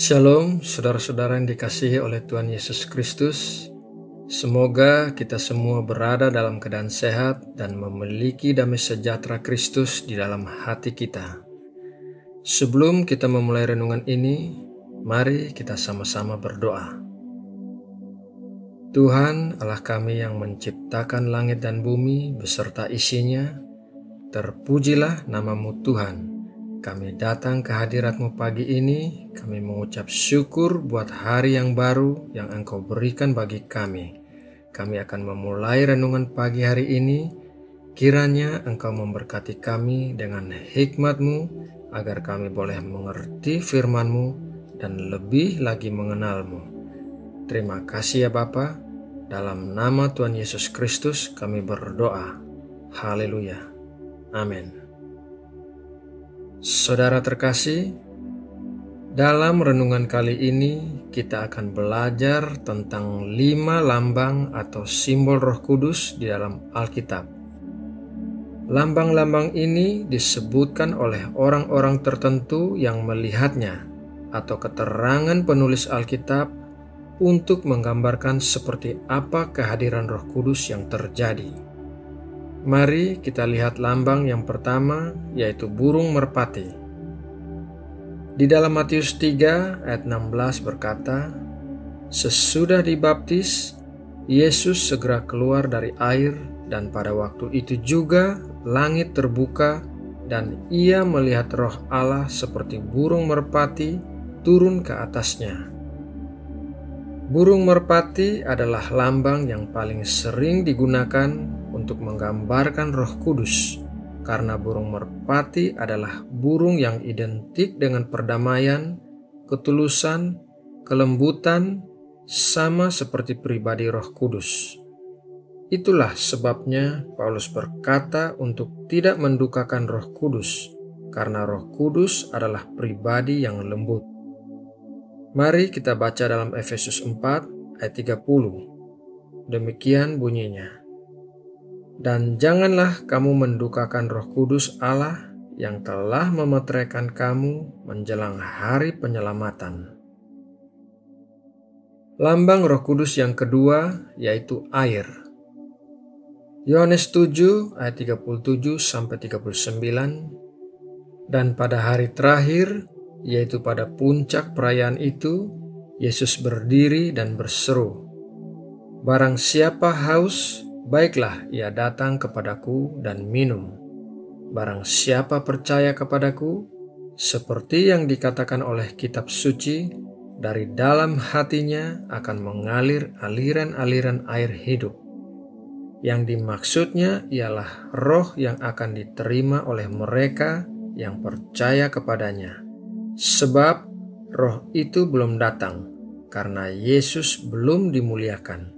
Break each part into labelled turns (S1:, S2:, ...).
S1: Shalom, saudara-saudara yang dikasihi oleh Tuhan Yesus Kristus. Semoga kita semua berada dalam keadaan sehat dan memiliki damai sejahtera Kristus di dalam hati kita. Sebelum kita memulai renungan ini, mari kita sama-sama berdoa. Tuhan Allah kami yang menciptakan langit dan bumi beserta isinya, terpujilah nama-Mu Tuhan. Kami datang ke hadirat-Mu pagi ini, kami mengucap syukur buat hari yang baru yang Engkau berikan bagi kami. Kami akan memulai renungan pagi hari ini, kiranya Engkau memberkati kami dengan hikmat-Mu, agar kami boleh mengerti firman-Mu dan lebih lagi mengenal-Mu. Terima kasih ya Bapa, dalam nama Tuhan Yesus Kristus kami berdoa. Haleluya. Amin. Saudara terkasih, dalam renungan kali ini kita akan belajar tentang 5 lambang atau simbol Roh Kudus di dalam Alkitab. Lambang-lambang ini disebutkan oleh orang-orang tertentu yang melihatnya atau keterangan penulis Alkitab untuk menggambarkan seperti apa kehadiran Roh Kudus yang terjadi. Mari kita lihat lambang yang pertama, yaitu burung merpati. Di dalam Matius 3 ayat 16 berkata, "Sesudah dibaptis, Yesus segera keluar dari air, dan pada waktu itu juga langit terbuka, dan ia melihat Roh Allah seperti burung merpati turun ke atasnya." Burung merpati adalah lambang yang paling sering digunakan untuk menggambarkan Roh Kudus, karena burung merpati adalah burung yang identik dengan perdamaian, ketulusan, kelembutan, sama seperti pribadi Roh Kudus. Itulah sebabnya Paulus berkata untuk tidak mendukakan Roh Kudus, karena Roh Kudus adalah pribadi yang lembut. Mari kita baca dalam Efesus 4 ayat 30. Demikian bunyinya. "Dan janganlah kamu mendukakan Roh Kudus Allah yang telah memeteraikan kamu menjelang hari penyelamatan." Lambang Roh Kudus yang kedua yaitu air. Yohanes 7 ayat 37-39. "Dan pada hari terakhir, yaitu pada puncak perayaan itu, Yesus berdiri dan berseru, 'Barang siapa haus, baiklah ia datang kepadaku dan minum. Barang siapa percaya kepadaku, seperti yang dikatakan oleh kitab suci, dari dalam hatinya akan mengalir aliran-aliran air hidup.' Yang dimaksudnya ialah Roh yang akan diterima oleh mereka yang percaya kepadanya. Sebab Roh itu belum datang, karena Yesus belum dimuliakan.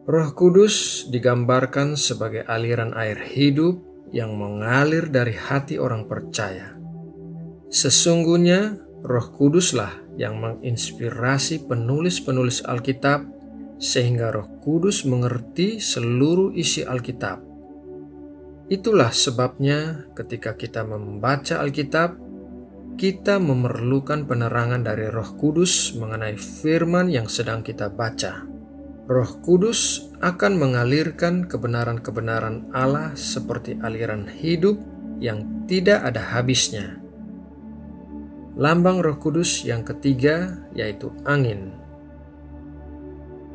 S1: Roh Kudus digambarkan sebagai aliran air hidup yang mengalir dari hati orang percaya. Sesungguhnya Roh Kuduslah yang menginspirasi penulis-penulis Alkitab, sehingga Roh Kudus mengerti seluruh isi Alkitab. Itulah sebabnya ketika kita membaca Alkitab, kita memerlukan penerangan dari Roh Kudus mengenai firman yang sedang kita baca. Roh Kudus akan mengalirkan kebenaran-kebenaran Allah seperti aliran hidup yang tidak ada habisnya. Lambang Roh Kudus yang ketiga yaitu angin.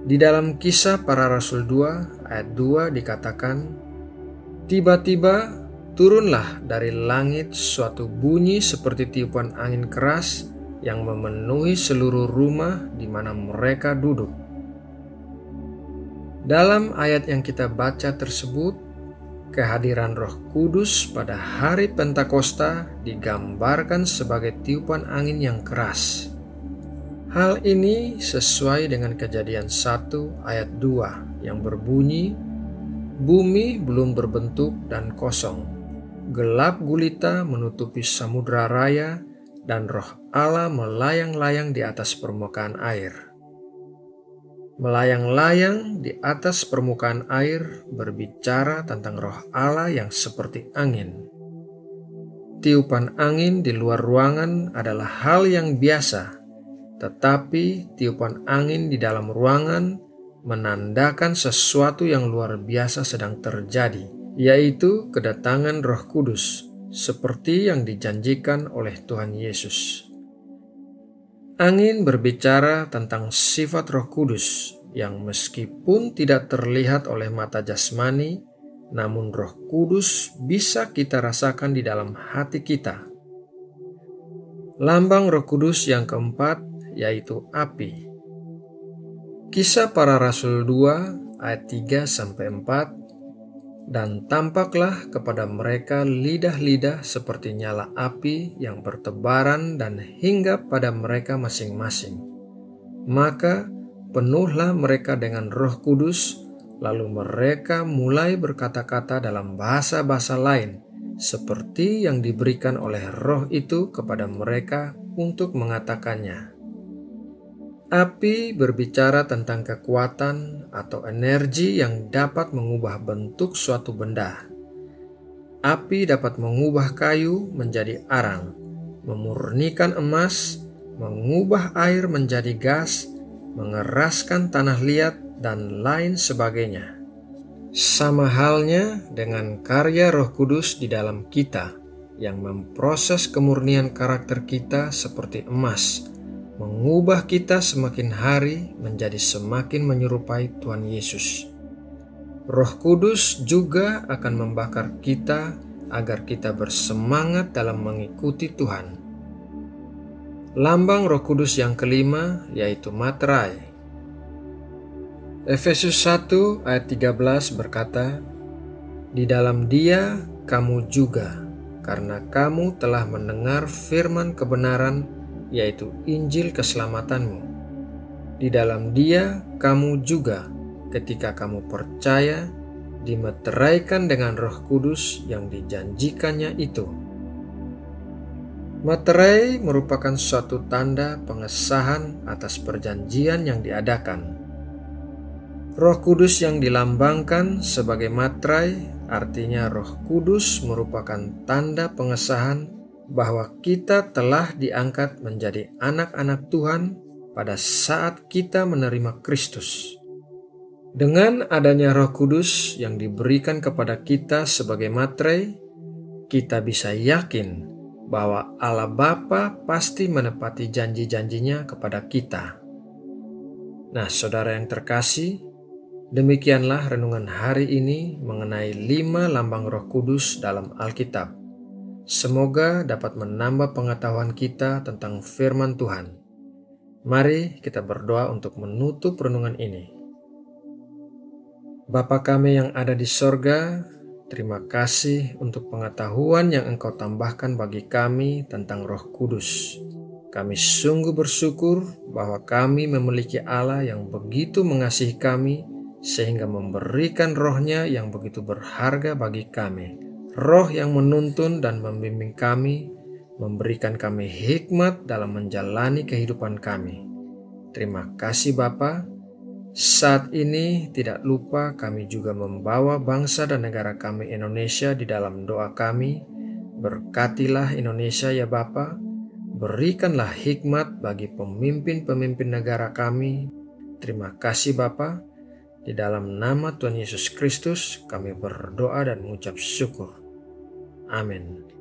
S1: Di dalam Kisah Para Rasul 2 ayat 2 dikatakan, "Tiba-tiba turunlah dari langit suatu bunyi seperti tiupan angin keras yang memenuhi seluruh rumah di mana mereka duduk." Dalam ayat yang kita baca tersebut, kehadiran Roh Kudus pada hari Pentakosta digambarkan sebagai tiupan angin yang keras. Hal ini sesuai dengan Kejadian 1 ayat 2 yang berbunyi, "Bumi belum berbentuk dan kosong. Gelap gulita menutupi samudra raya, dan Roh Allah melayang-layang di atas permukaan air." Melayang-layang di atas permukaan air berbicara tentang Roh Allah yang seperti angin. tiupan angin di luar ruangan adalah hal yang biasa, tetapi tiupan angin di dalam ruangan menandakan sesuatu yang luar biasa sedang terjadi, yaitu kedatangan Roh Kudus, seperti yang dijanjikan oleh Tuhan Yesus. Angin berbicara tentang sifat Roh Kudus yang meskipun tidak terlihat oleh mata jasmani, namun Roh Kudus bisa kita rasakan di dalam hati kita. Lambang Roh Kudus yang keempat yaitu api. Kisah Para Rasul 2 ayat 3-4, dan tampaklah kepada mereka lidah-lidah seperti nyala api yang bertebaran dan hinggap pada mereka masing-masing. Maka penuhlah mereka dengan Roh Kudus, lalu mereka mulai berkata-kata dalam bahasa-bahasa lain, seperti yang diberikan oleh Roh itu kepada mereka untuk mengatakannya. Api berbicara tentang kekuatan atau energi yang dapat mengubah bentuk suatu benda. Api dapat mengubah kayu menjadi arang, memurnikan emas, mengubah air menjadi gas, mengeraskan tanah liat, dan lain sebagainya. Sama halnya dengan karya Roh Kudus di dalam kita yang memproses kemurnian karakter kita seperti emas, mengubah kita semakin hari menjadi semakin menyerupai Tuhan Yesus. Roh Kudus juga akan membakar kita agar kita bersemangat dalam mengikuti Tuhan. Lambang Roh Kudus yang kelima yaitu materai. Efesus 1 ayat 13 berkata, "Di dalam Dia kamu juga, karena kamu telah mendengar firman kebenaran, yaitu Injil keselamatanmu. Di dalam Dia kamu juga, ketika kamu percaya, dimeteraikan dengan Roh Kudus yang dijanjikannya itu." Materai merupakan suatu tanda pengesahan atas perjanjian yang diadakan. Roh Kudus yang dilambangkan sebagai materai artinya Roh Kudus merupakan tanda pengesahan bahwa kita telah diangkat menjadi anak-anak Tuhan pada saat kita menerima Kristus. Dengan adanya Roh Kudus yang diberikan kepada kita sebagai materai, kita bisa yakin bahwa Allah Bapa pasti menepati janji-janjinya kepada kita. Nah, saudara yang terkasih, demikianlah renungan hari ini mengenai 5 lambang Roh Kudus dalam Alkitab. Semoga dapat menambah pengetahuan kita tentang firman Tuhan. Mari kita berdoa untuk menutup renungan ini. Bapa kami yang ada di sorga, terima kasih untuk pengetahuan yang Engkau tambahkan bagi kami tentang Roh Kudus. Kami sungguh bersyukur bahwa kami memiliki Allah yang begitu mengasihi kami, sehingga memberikan Roh-Nya yang begitu berharga bagi kami. Roh yang menuntun dan membimbing kami, memberikan kami hikmat dalam menjalani kehidupan kami. Terima kasih Bapa. Saat ini tidak lupa kami juga membawa bangsa dan negara kami Indonesia di dalam doa kami. Berkatilah Indonesia ya Bapa. Berikanlah hikmat bagi pemimpin-pemimpin negara kami. Terima kasih Bapa. Di dalam nama Tuhan Yesus Kristus kami berdoa dan mengucap syukur. Amin.